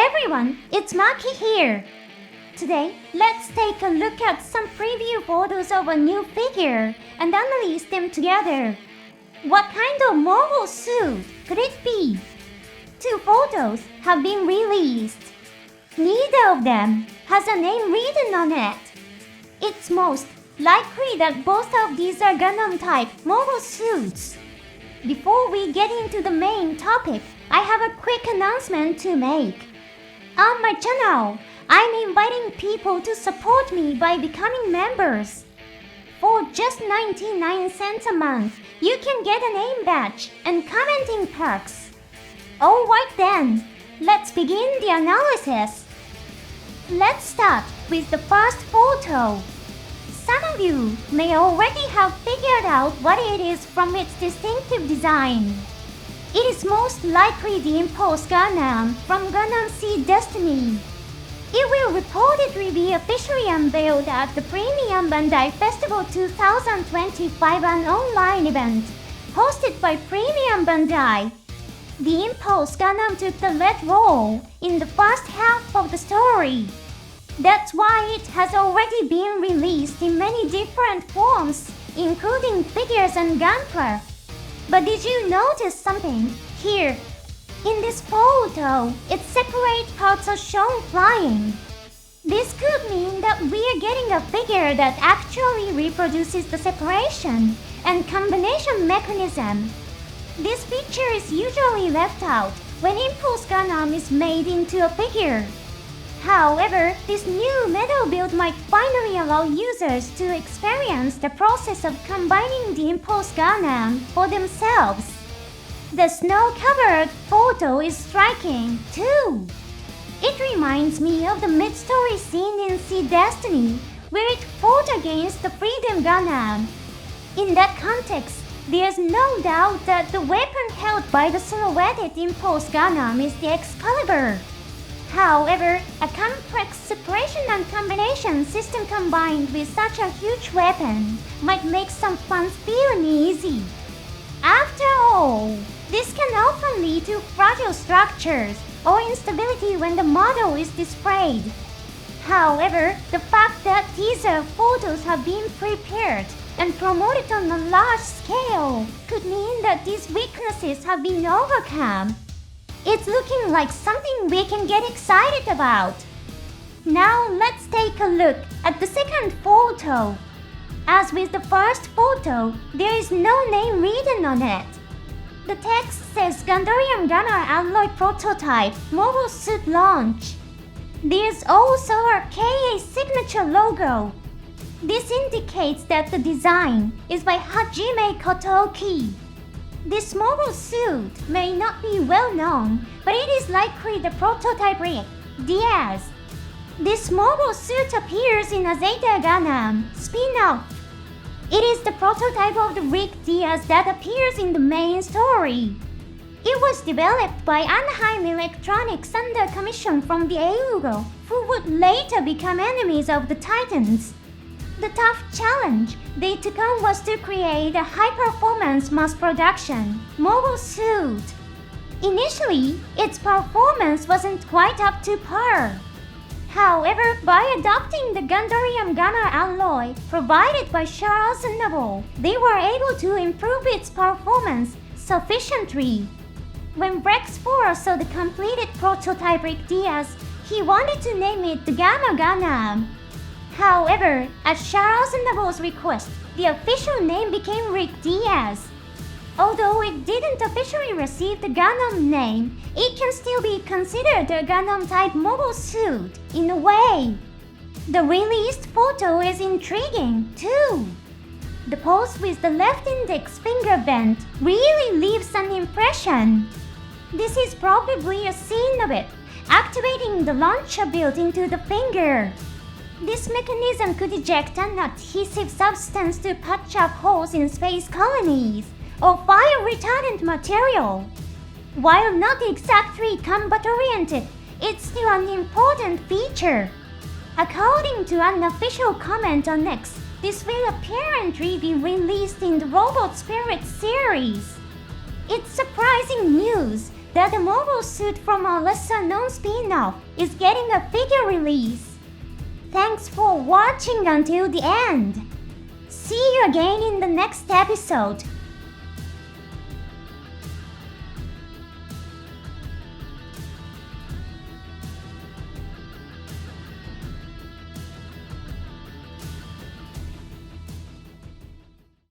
everyone, it's Maki here. Today, let's take a look at some preview photos of a new figure and analyze them together. What kind of mobile suit could it be? 2 photos have been released. Neither of them has a name written on it. It's most likely that both of these are Gundam-type mobile suits. Before we get into the main topic, I have a quick announcement to make. On my channel, I'm inviting people to support me by becoming members. For just 99 cents a month, you can get a name badge and commenting perks. Alright then, let's begin the analysis. Let's start with the first photo. Some of you may already have figured out what it is from its distinctive design. It is most likely the Impulse Gundam from Gundam Seed Destiny. It will reportedly be officially unveiled at the Premium Bandai Festival 2025, an online event hosted by Premium Bandai. The Impulse Gundam took the lead role in the first half of the story. That's why it has already been released in many different forms, including figures and gunpla. But did you notice something here? In this photo, its separate parts are shown flying. This could mean that we are getting a figure that actually reproduces the separation and combination mechanism. This feature is usually left out when Impulse Gundam is made into a figure. However, this new metal build might finally allow users to experience the process of combining the Impulse Gundam for themselves. The snow-covered photo is striking, too. It reminds me of the mid-story scene in Seed Destiny, where it fought against the Freedom Gundam. In that context, there's no doubt that the weapon held by the silhouetted Impulse Gundam is the Excalibur. However, a complex separation and combination system combined with such a huge weapon might make some fun feel uneasy. After all, this can often lead to fragile structures or instability when the model is displayed. However, the fact that teaser photos have been prepared and promoted on a large scale could mean that these weaknesses have been overcome. It's looking like something we can get excited about. Now let's take a look at the second photo. As with the first photo, there is no name written on it. The text says Gundam Gunner Alloy Prototype Mobile Suit Launch. There's also a KA signature logo. This indicates that the design is by Hajime Kotoki. This mobile suit may not be well known, but it is likely the prototype rig, Diaz. This mobile suit appears in a Zeta Gundam spin-off. It is the prototype of the rig Diaz that appears in the main story. It was developed by Anaheim Electronics under commission from the Euro, who would later become enemies of the Titans. The tough challenge they took on was to create a high-performance mass-production mobile suit. Initially, its performance wasn't quite up to par. However, by adopting the Gundam Gunner alloy provided by Charles Noble, they were able to improve its performance sufficiently. When Brex 4 saw the completed prototype rig Diaz, he wanted to name it the Gamma Gundam. However, at Charles Noble's request, the official name became Rig Diaz. Although it didn't officially receive the Gundam name, it can still be considered a Gundam-type mobile suit, in a way. The released photo is intriguing, too. The pose with the left index finger bent really leaves an impression. This is probably a scene of it, activating the launcher built into the finger. This mechanism could eject an adhesive substance to patch up holes in space colonies, or fire retardant material. While not exactly combat-oriented, it's still an important feature. According to an official comment on X, this will apparently be released in the Robot Spirit series. It's surprising news, that the mobile suit from our lesser-known spin-off is getting a figure release. Thanks for watching until the end. See you again in the next episode.